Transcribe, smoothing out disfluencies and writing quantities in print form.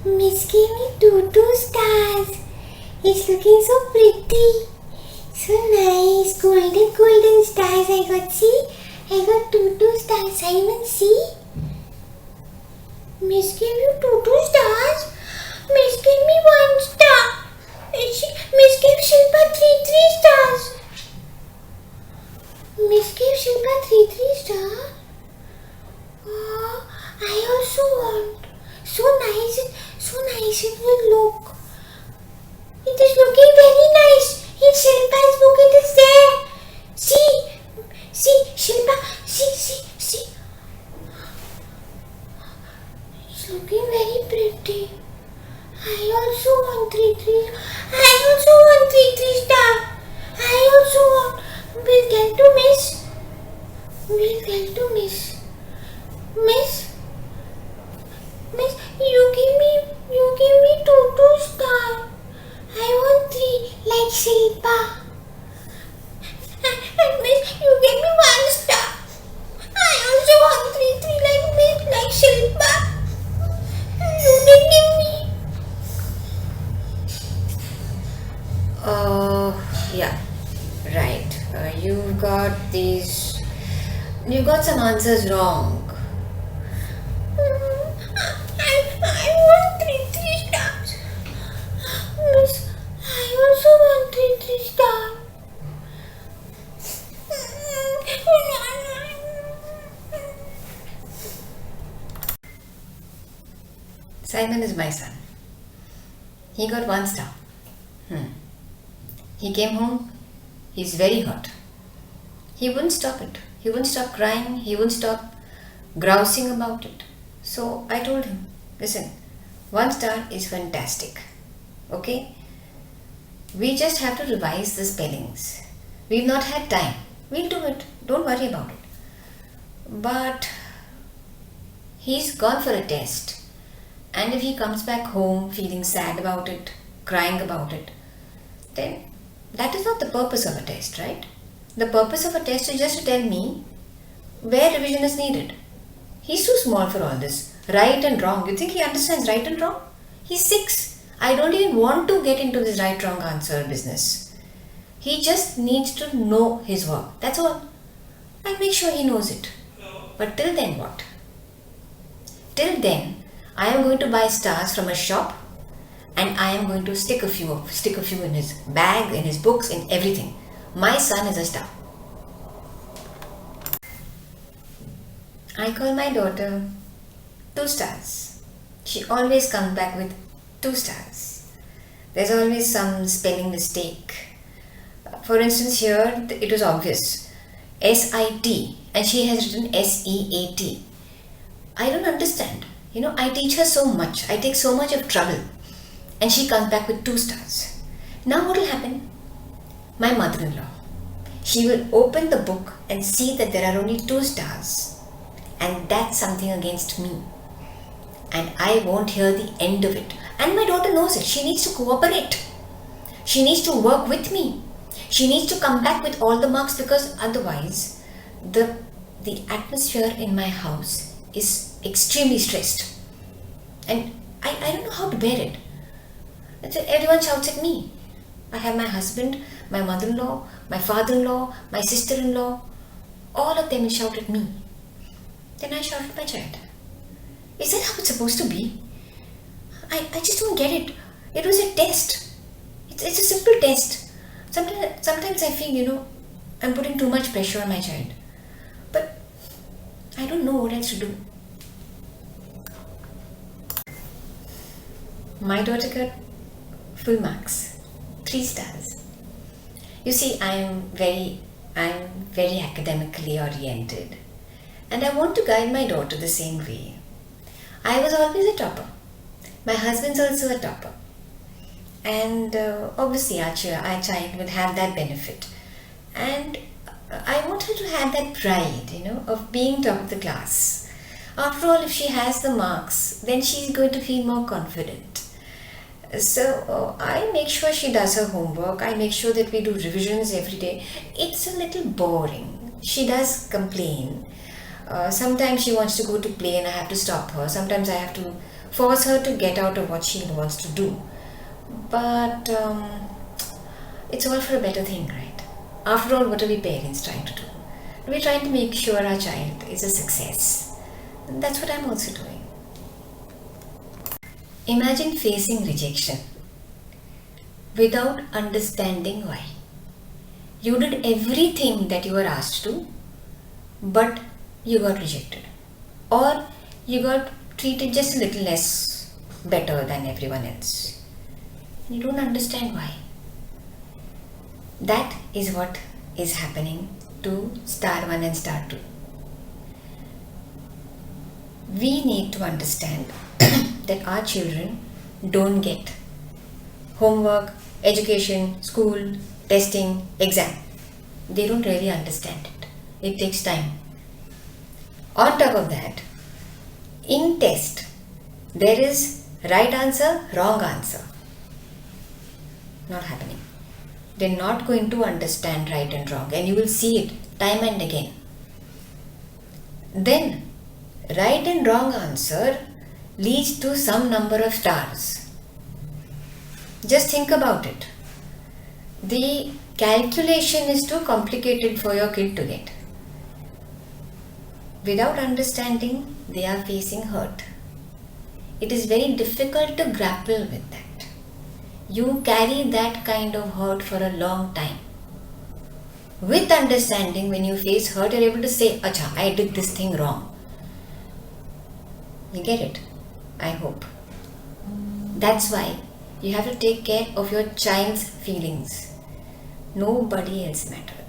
Miss gave me two stars. It's looking so pretty. So nice. Golden stars I got. See? I got two stars. Simon, see? Miss gave you two stars? Miss gave me 1 star. Miss gave Shilpa three stars. Miss gave Shilpa three stars. Oh, I also want. So nice it will look. It is looking very nice. In Shilpa's book it is there. See, Shilpa, see. It's looking very pretty. I also want three star. I also want. We'll tell to Miss. Miss, you give me two star. I want 3 like Shilpa. And Miss, you give me 1 star. I also want 3 like Shilpa. You didn't give me. Yeah, right. You got some answers wrong. I want 3 stars. Miss, I also want 3 stars. Simon is my son. He got 1 star. He came home. He's very hot. He wouldn't stop it. He wouldn't stop crying. He wouldn't stop grousing about it. So I told him, listen, 1 star is fantastic. Okay? We just have to revise the spellings. We've not had time. We'll do it. Don't worry about it. But he's gone for a test. And if he comes back home feeling sad about it, crying about it, then that is not the purpose of a test, right? The purpose of a test is just to tell me where revision is needed. He's too small for all this. Right and wrong. You think he understands right and wrong? He's 6. I don't even want to get into this right-wrong answer business. He just needs to know his work. That's all. I'll make sure he knows it. But till then what? Till then, I am going to buy stars from a shop and I am going to stick a few in his bag, in his books, in everything. My son is a star. I call my daughter 2 stars. She always comes back with 2 stars. There's always some spelling mistake. For instance, here it was obvious. S-I-T and she has written S-E-A-T. I don't understand. I teach her so much. I take so much of trouble. And she comes back with 2 stars. Now what will happen? My mother-in-law, she will open the book and see that there are only 2 stars. And that's something against me. And I won't hear the end of it. And my daughter knows it. She needs to cooperate. She needs to work with me. She needs to come back with all the marks because otherwise the atmosphere in my house is extremely stressed. And I don't know how to bear it. Everyone shouts at me. I have my husband, my mother-in-law, my father-in-law, my sister-in-law. All of them will shout at me. Then I shout at my child. Is that how it's supposed to be? I just don't get it. It was a test. It's a simple test. Sometimes I feel, I'm putting too much pressure on my child. But I don't know what else to do. My daughter got full marks, 3 stars. You see, I'm very academically oriented, and I want to guide my daughter the same way. I was always a topper. My husband's also a topper, and obviously our child will have that benefit. And I want her to have that pride, of being top of the class. After all, if she has the marks, then she's going to feel more confident. So I make sure she does her homework. I make sure that we do revisions every day. It's a little boring. She does complain. Sometimes she wants to go to play and I have to stop her. Sometimes I have to force her to get out of what she wants to do. But it's all for a better thing, right? After all, what are we parents trying to do? We're trying to make sure our child is a success. And that's what I'm also doing. Imagine facing rejection without understanding why. You did everything that you were asked to, but you got rejected. Or you got treated just a little less better than everyone else. You don't understand why. That is what is happening to star 1 and star 2. We need to understand that our children don't get homework, education, school, testing, exam. They don't really understand it. It takes time. On top of that, in test, there is right answer, wrong answer. Not happening. They're not going to understand right and wrong, and you will see it time and again. Then, right and wrong answer leads to some number of stars. Just think about it. The calculation is too complicated for your kid to get. Without understanding, they are facing hurt. It is very difficult to grapple with that. You carry that kind of hurt for a long time. With understanding, when you face hurt, you're able to say, Acha, I did this thing wrong. You get it? I hope. That's why you have to take care of your child's feelings. Nobody else matters.